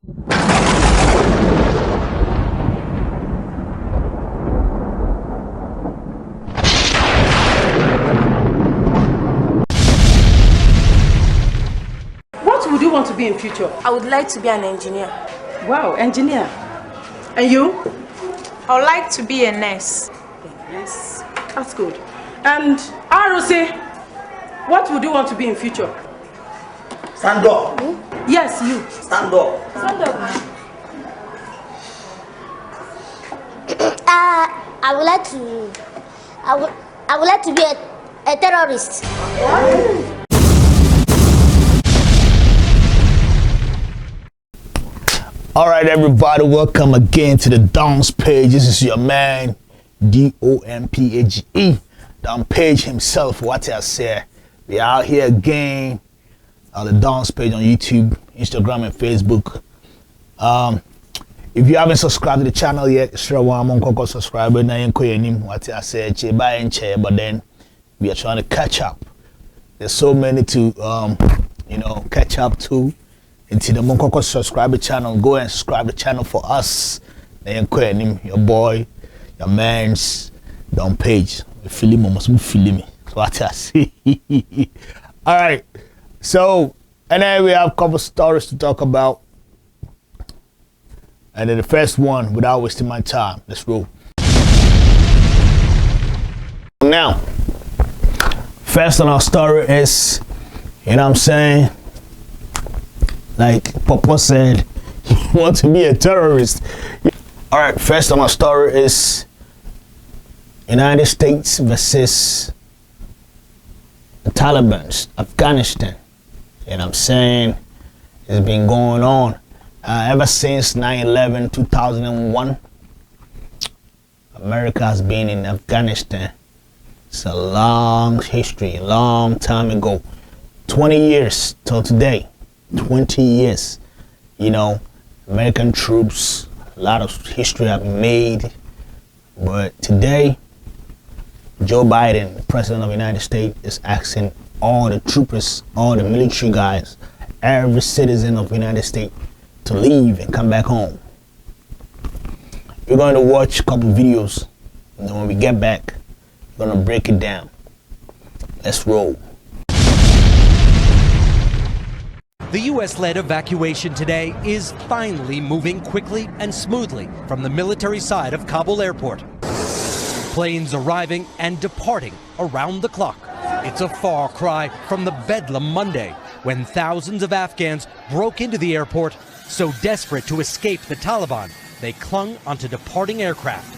What would you want to be in future? I would like to be an engineer. Wow, engineer. And you? I would like to be a nurse. Yes, that's good. And ROC, what would you want to be in future? Stand up. Yes, you. Stand up. Stand up. I would like to be a terrorist. All right, everybody, welcome again to the Don's Page. This is your man, D-O-M-P-A-G-E, Don Page himself. What I say, we out here again on the Don's Page on YouTube, Instagram, and Facebook. If you haven't subscribed to the channel yet, sure, I'm on subscribe. What I say, but then we are trying to catch up. There's so many to catch up to. Until the Monkoko subscribe the channel, go and subscribe the channel for us. Then your boy, your man's Don Page. Feel him, almost feel me. So what I see. All right. So, and then we have a couple stories to talk about. And then the first one, without wasting my time, let's roll. Now, first on our story is, you know what I'm saying? Like Papa said, you want to be a terrorist. All right, first on my story is United States versus the Taliban, Afghanistan. You know what I'm saying? It's been going on ever since 9/11, 2001. America has been in Afghanistan. It's a long history, a long time ago. 20 years till today. 20 years, you know, American troops, a lot of history have been made, but today, Joe Biden, the President of the United States, is asking all the troopers, all the military guys, every citizen of the United States to leave and come back home. We're going to watch a couple videos, and then when we get back, we're going to break it down. Let's roll. The U.S.-led evacuation today is finally moving quickly and smoothly from the military side of Kabul airport. Planes arriving and departing around the clock. It's a far cry from the Bedlam Monday, when thousands of Afghans broke into the airport so desperate to escape the Taliban, they clung onto departing aircraft.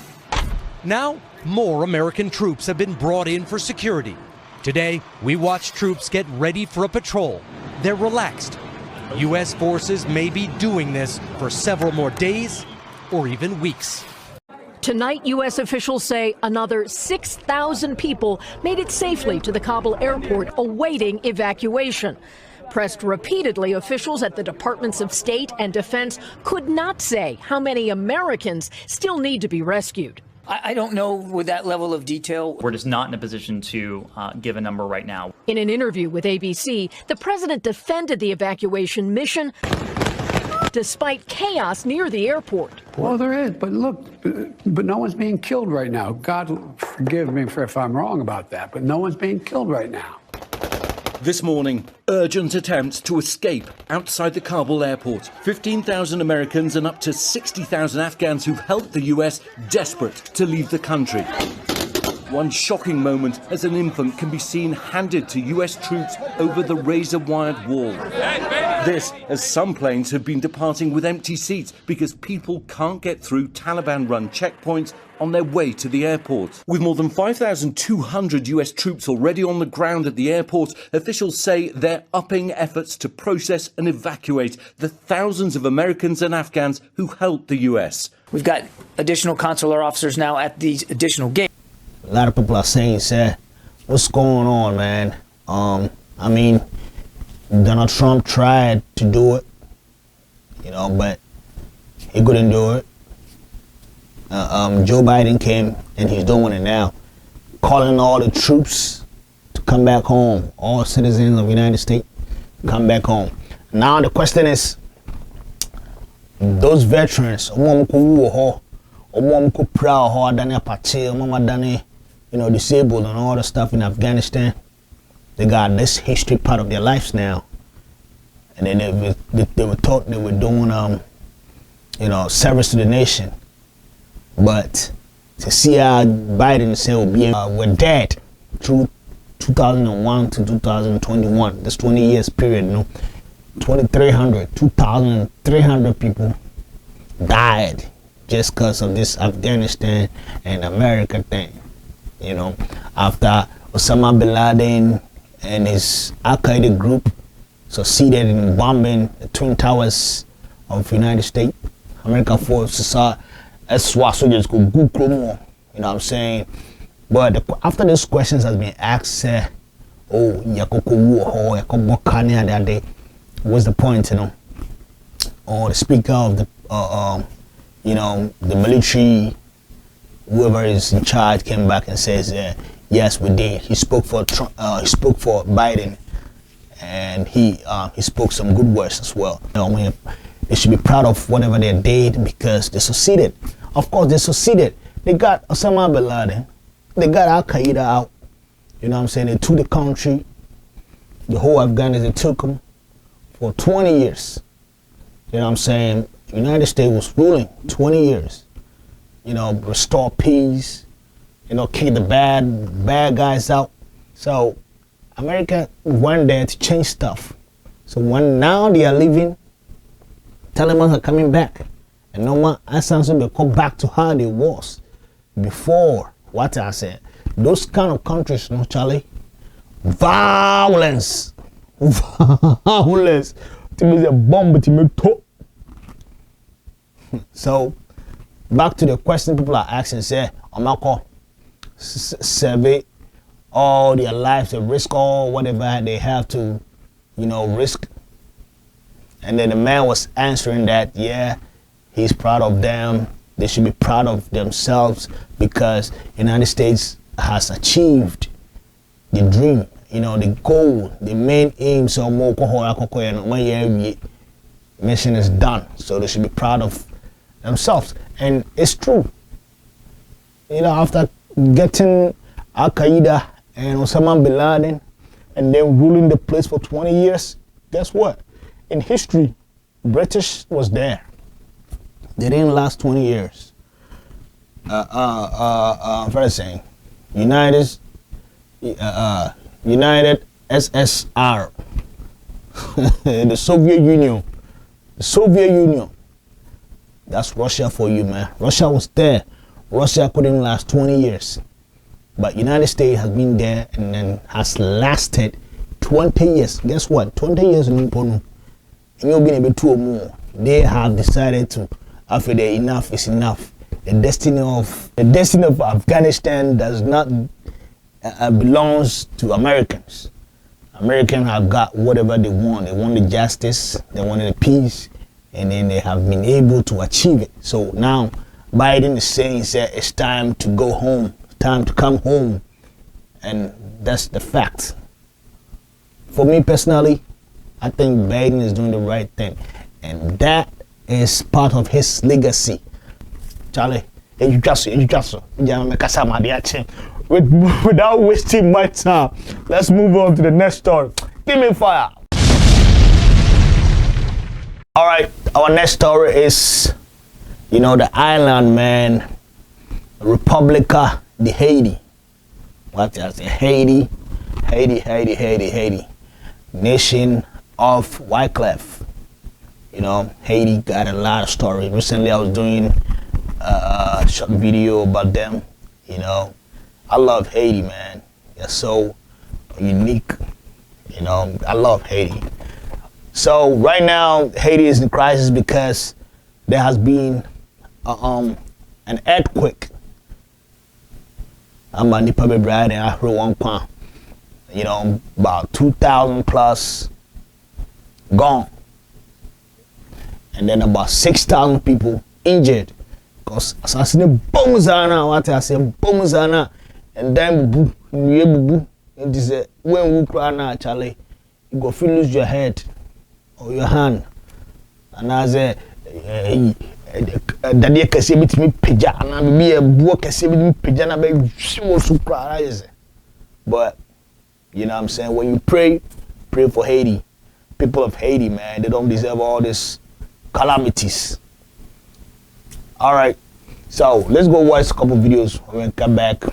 Now, more American troops have been brought in for security. Today, we watch troops get ready for a patrol. They're relaxed. U.S. forces may be doing this for several more days or even weeks. Tonight, U.S. officials say another 6,000 people made it safely to the Kabul airport awaiting evacuation. Pressed repeatedly, officials at the Departments of State and Defense could not say how many Americans still need to be rescued. I don't know with that level of detail. We're just not in a position to give a number right now. In an interview with ABC, the president defended the evacuation mission despite chaos near the airport. Well, there is, but look, but no one's being killed right now. God forgive me if I'm wrong about that, but no one's being killed right now. This morning, urgent attempts to escape outside the Kabul airport. 15,000 Americans and up to 60,000 Afghans who've helped the US desperate to leave the country. One shocking moment as an infant can be seen handed to US troops over the razor-wired wall. This as some planes have been departing with empty seats because people can't get through Taliban-run checkpoints on their way to the airport. With more than 5,200 US troops already on the ground at the airport, officials say they're upping efforts to process and evacuate the thousands of Americans and Afghans who helped the US. We've got additional consular officers now at these additional gates. A lot of people are saying, what's going on, man? I mean, Donald Trump tried to do it, but he couldn't do it. Joe Biden came and he's doing it now, calling all the troops to come back home, all citizens of the United States come back home. Now the question is, those veterans, proud, disabled and all the stuff in Afghanistan, they got this history part of their lives now. And then they were taught they were doing, service to the nation. But to see how Biden said we're dead through 2001 to 2021, this 20 years period, 2,300 people died just because of this Afghanistan and America thing. After Osama bin Laden and his Al-Qaeda group succeeded in bombing the Twin Towers of the United States, America forces as soldiers go good, you know what I'm saying? But after these questions has been asked, what's the point, Or the speaker of the, the military, whoever is in charge, came back and says, yes, we did. He spoke for Trump, he spoke for Biden, and he spoke some good words as well. They should be proud of whatever they did because they succeeded. Of course, they succeeded. They got Osama bin Laden. They got Al-Qaeda out. You know what I'm saying? They took the country, the whole Afghanistan, they took them for 20 years. You know what I'm saying? The United States was ruling 20 years. Restore peace, kick the bad guys out. So America went there to change stuff. So when now they are leaving, Taliban are coming back. And no one will come back to how they was before what I said. Those kind of countries, Charlie, violence. So back to the question people are asking, say, Omako, survey all their lives, they risk all whatever they have to, risk. And then the man was answering that, yeah, he's proud of them. They should be proud of themselves because the United States has achieved the dream, the goal, the main aim. So mission is done. So they should be proud of themselves. And it's true. After getting Al-Qaeda and Osama bin Laden and then ruling the place for 20 years, guess what? In history, British was there. They didn't last 20 years. First thing, United SSR, the Soviet Union. The Soviet Union. That's Russia for you, man. Russia was there. Russia couldn't last 20 years. But United States has been there and then has lasted 20 years. Guess what? 20 years in Nippon. And you've been able to or more. They have decided to, after they enough is enough. The destiny of Afghanistan does not belongs to Americans. Americans have got whatever they want. They want the justice, they wanted the peace, and then they have been able to achieve it. So now Biden is saying it's time to go home, time to come home, and that's the fact. For me personally, I think Biden is doing the right thing, and that is part of his legacy. Charlie, without wasting my time, let's move on to the next story. Give me fire. All right, our next story is, the island, man, Republica de Haiti. What is it? Haiti. Nation of Wycliffe. Haiti got a lot of stories. Recently, I was doing a short video about them. I love Haiti, man. They're so unique. I love Haiti. So right now, Haiti is in crisis because there has been an earthquake. I'm a Nipa Brad and I heard one pound. About 2,000 plus gone. And then about 6,000 people injured. Because assassinate bombs are now, what I say, bombs are now. And then bubu, and this when we cry now, Charlie, you go feel lose your head or your hand. And I say Daddy kese bitimi pija na be buo kese bitimi pija na be wo so kra is. But you know what I'm saying, when you pray for Haiti. People of Haiti, man, they don't deserve all this calamities. All right, so let's go watch a couple videos. When we come back,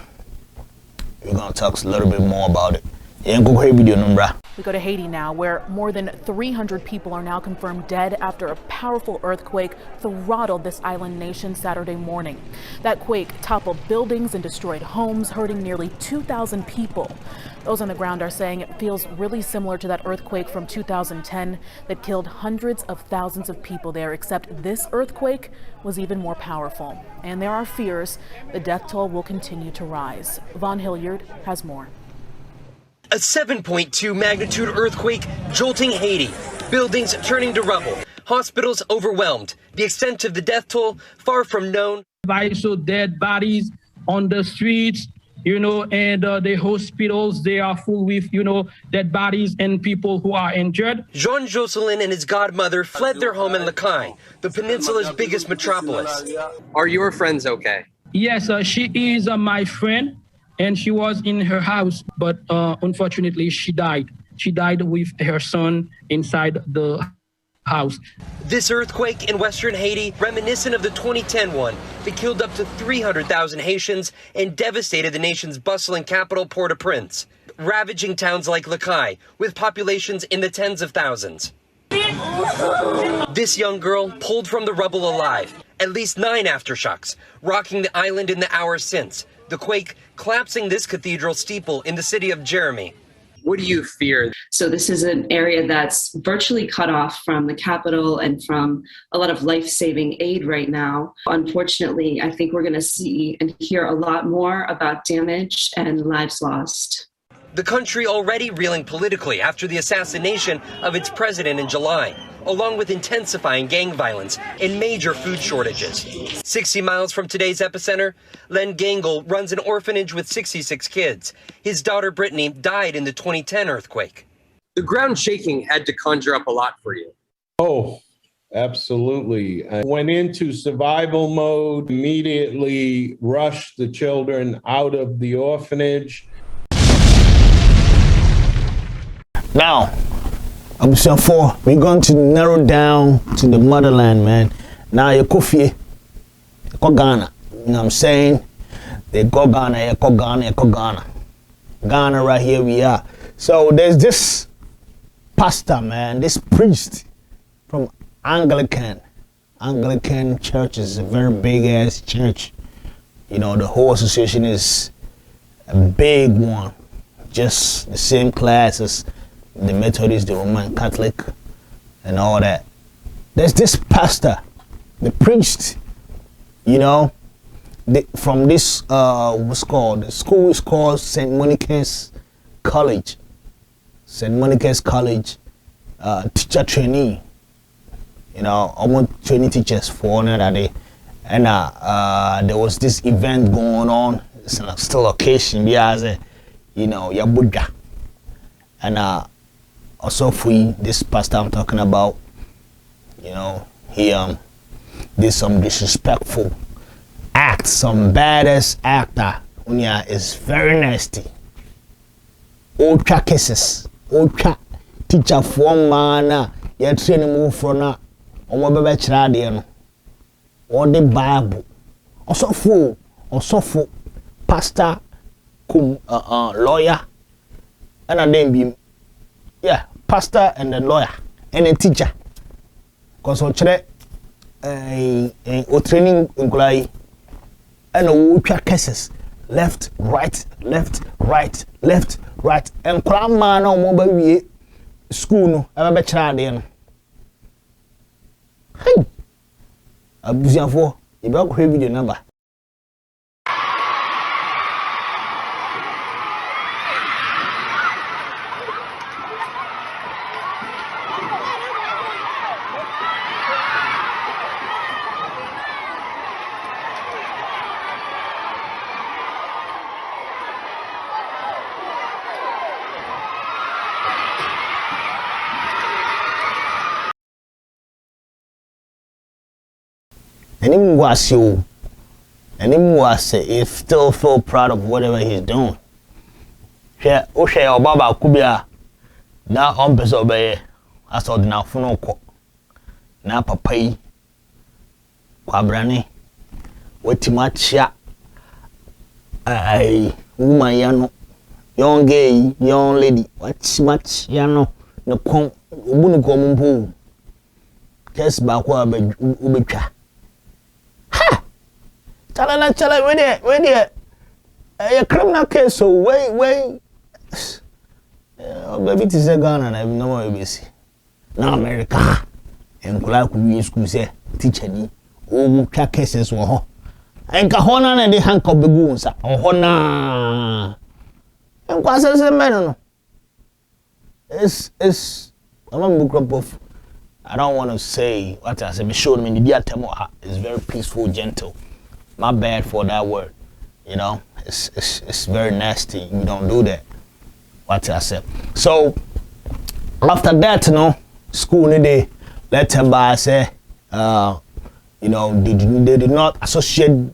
we're gonna talk a little bit more about it. We go to Haiti now, where more than 300 people are now confirmed dead after a powerful earthquake throttled this island nation Saturday morning. That quake toppled buildings and destroyed homes, hurting nearly 2,000 people. Those on the ground are saying it feels really similar to that earthquake from 2010 that killed hundreds of thousands of people there, except this earthquake was even more powerful. And there are fears the death toll will continue to rise. Vaughn Hilliard has more. A 7.2 magnitude earthquake jolting Haiti, buildings turning to rubble, hospitals overwhelmed. The extent of the death toll far from known. So dead bodies on the streets, you know, and the hospitals, they are full with, you know, dead bodies and people who are injured. Jean Jocelyn and his godmother fled their home in Lacaille, the peninsula's biggest metropolis. Are your friends okay? Yes, she is my friend. And she was in her house, but unfortunately she died. She died with her son inside the house. This earthquake in western Haiti, reminiscent of the 2010 one, that killed up to 300,000 Haitians and devastated the nation's bustling capital, Port-au-Prince, ravaging towns like Lacaille, with populations in the tens of thousands. This young girl pulled from the rubble alive, at least 9 aftershocks, rocking the island in the hours since. The quake collapsing this cathedral steeple in the city of Jeremy. What do you fear? So this is an area that's virtually cut off from the capital and from a lot of life-saving aid right now. Unfortunately, I think we're going to see and hear a lot more about damage and lives lost. The country already reeling politically after the assassination of its president in July, along with intensifying gang violence and major food shortages. 60 miles from today's epicenter, Len Gangle runs an orphanage with 66 kids. His daughter Brittany died in the 2010 earthquake. The ground shaking had to conjure up a lot for you. Oh, absolutely. I went into survival mode, immediately rushed the children out of the orphanage. Now, episode 4, we're going to narrow down to the motherland, man. Now, you Kofi, you go Ghana. You know what I'm saying? They go Ghana, you go Ghana, you go Ghana. Ghana, right here we are. So, there's this pastor, man, this priest from Anglican church is a very big-ass church. You know, the whole association is a big one. Just the same class as the Methodist, the Roman Catholic, and all that. There's this pastor, the priest, you know, from this, what's called, the school is called St. Monica's College. St. Monica's College, teacher trainee. You know, I want training teachers for another day. And there was this event going on. It's still occasion, because, you know, your Buddha. And also for this pastor I'm talking about, you know, he did some disrespectful act, some badass actor. Unya is very nasty. Old track cases, old track teacher for man, you train move from na, omo bebe chirade no. All the Bible, also for pastor, lawyer, and then be. Yeah, pastor and the lawyer and a teacher. Because on training employee and all cases left, right, and cram man on mobile school no ever child then. Hey, abusing for you better video number. And even was you, and even was he still feel proud of whatever he's doing. Yeah, Oshay or Baba Kubia now on Besobey. I saw the now Funo now Papai Quabrani. What too much ya? I woman yano, young gay, young lady. What's much yano? No come, wouldn't come home. Just back where Ubicha. Ha! Chala, wait there. A criminal case, so wait. Baby, it is a gun and I have no more ABC. Now, America. And Clark will use school say, teacher, oh, cases were. And Kahona and the hank of the goons are Hona. And what says a man? It's a book of. I don't want to say what I said. Me showed me the dear Temo is very peaceful, gentle. My bad for that word. You know, it's very nasty. You don't do that. What I said. So after that, you know, school they let him by say, you know, they did not associate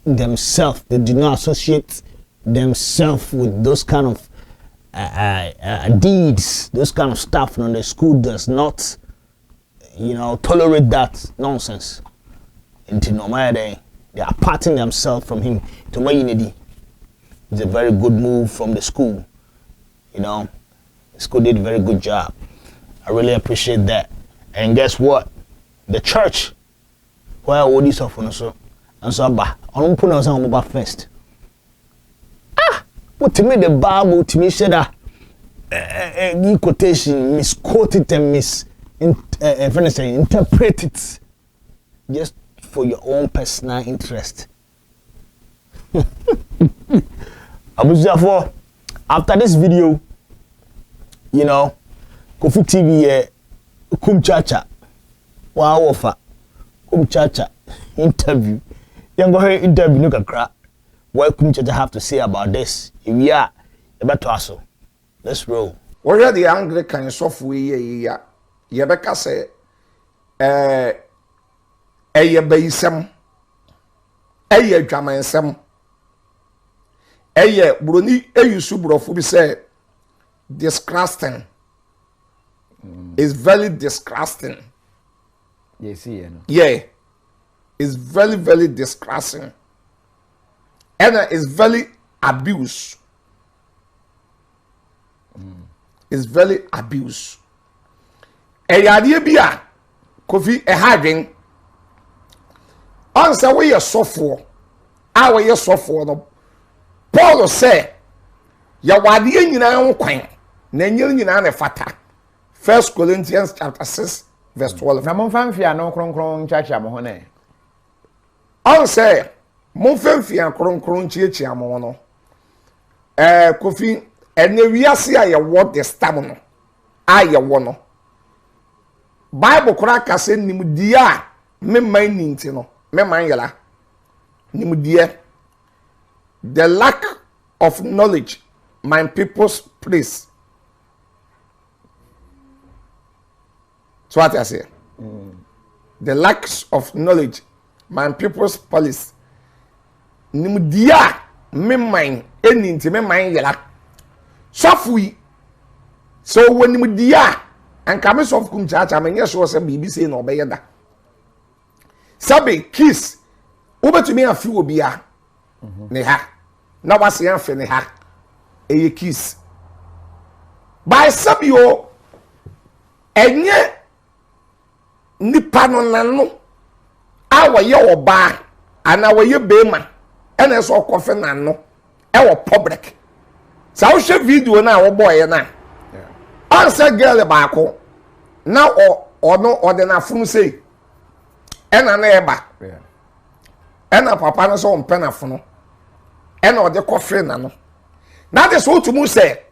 themselves. They did not associate themselves with those kind of deeds, those kind of stuff. You know, the school does not, you know, tolerate that nonsense. Until no matter they are parting themselves from him to my unity. It's a very good move from the school. You know, the school did a very good job. I really appreciate that. And guess what? The church, where all these of us and so ba, I don't put us on about first. What to me the Bible to me said that quotation misquoted and interpret it just for your own personal interest. After this video, you know, Kofi TV Kum Chacha, wow offer, Kum Chacha interview. Young boy interview no kakra. What Kum Chacha have to say about this? If we are about to also, let's roll. What are the Anglican software? Yebeka say, baysem, jamansem. Bruni subrofu say disgusting. It's very disgusting. Yes, yeah. It's very, very disgusting. And it's very abuse. It's very abuse. Bia Kofi having answer where you're so for. Our you're so for no. Paul say, ya wadi nyina ho kwan na nyir nyina na fata. 1 Corinthians chapter 6 verse 12. Na mo famfia no kronkron chacha mo ho na. On say, mo famfia kronkron chiachia mo no. Kofi ene wiase aye what the stam no. Aye wo no. Bible kura ka se nimdia me man ninti no. Me man yala. Nimdia. The lack of knowledge, my people's praise. So what I say? The lack of knowledge, my people's police. Nimdia me mind eninti me mind yela. Sofui. So when nimdia and come soft kum chacha me yes was a BBC no be yeda. Sabe kiss. Ube to me a few obia. Ne ha. Na wase yan fe ne ha. Eye kiss. By sabio enye nipa no nanu awo ye oba ana wo ye bema ene so kofe nanu e wo public. Sa wo she video na wo boy na. Answer girl ba ko. Na ono ordinary fun say ena na eba. Ena papa no so mpena funu. Ena ode kofe na no. That is what to say.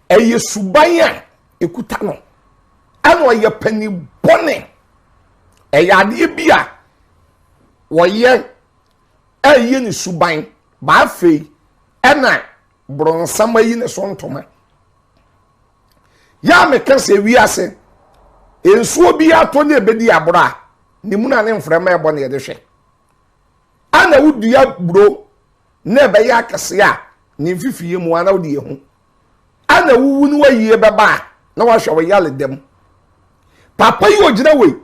Eye subanya ekuta no. Ano ye pani bone. Eye ade bia wo ye eye ni suban ba fe ena bronsama yi ne so ntoma. Ya me kan se wi ase. Ensuo bia to ne bedi abra. ni mu na ne mframa ebo na ye de hwe ana wudua bro na be ya kese a ni mfifiye mu ana wudi hu ana wuwu ni wayie beba na wa hwe yale dem papa yi ogina we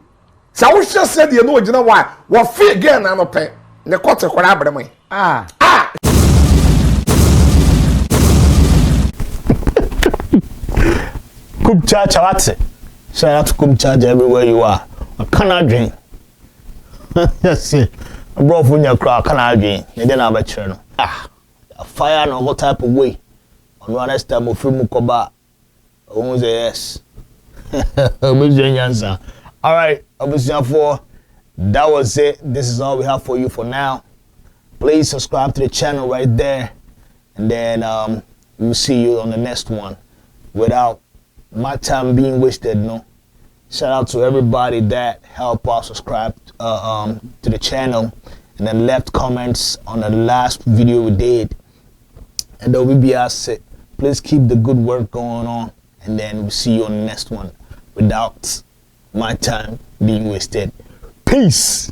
sa wo hwe se de no ogina wa fi again na no pe ne kote kwara abremai Kumchacha, what's it? Shout out to Kumchacha everywhere you are. I cannot drink. Yes, see. I brought from your crowd, cannot drink. They didn't have a channel. A fire no what type of way. On one next time, we film Mukoba. I won't say yes. All right, that was it. This is all we have for you for now. Please subscribe to the channel right there. And then we'll see you on the next one. Without my time being wasted, no. Shout out to everybody that helped us subscribe to the channel and then left comments on the last video we did. And the WBS said, please keep the good work going on, and then we'll see you on the next one without my time being wasted. Peace.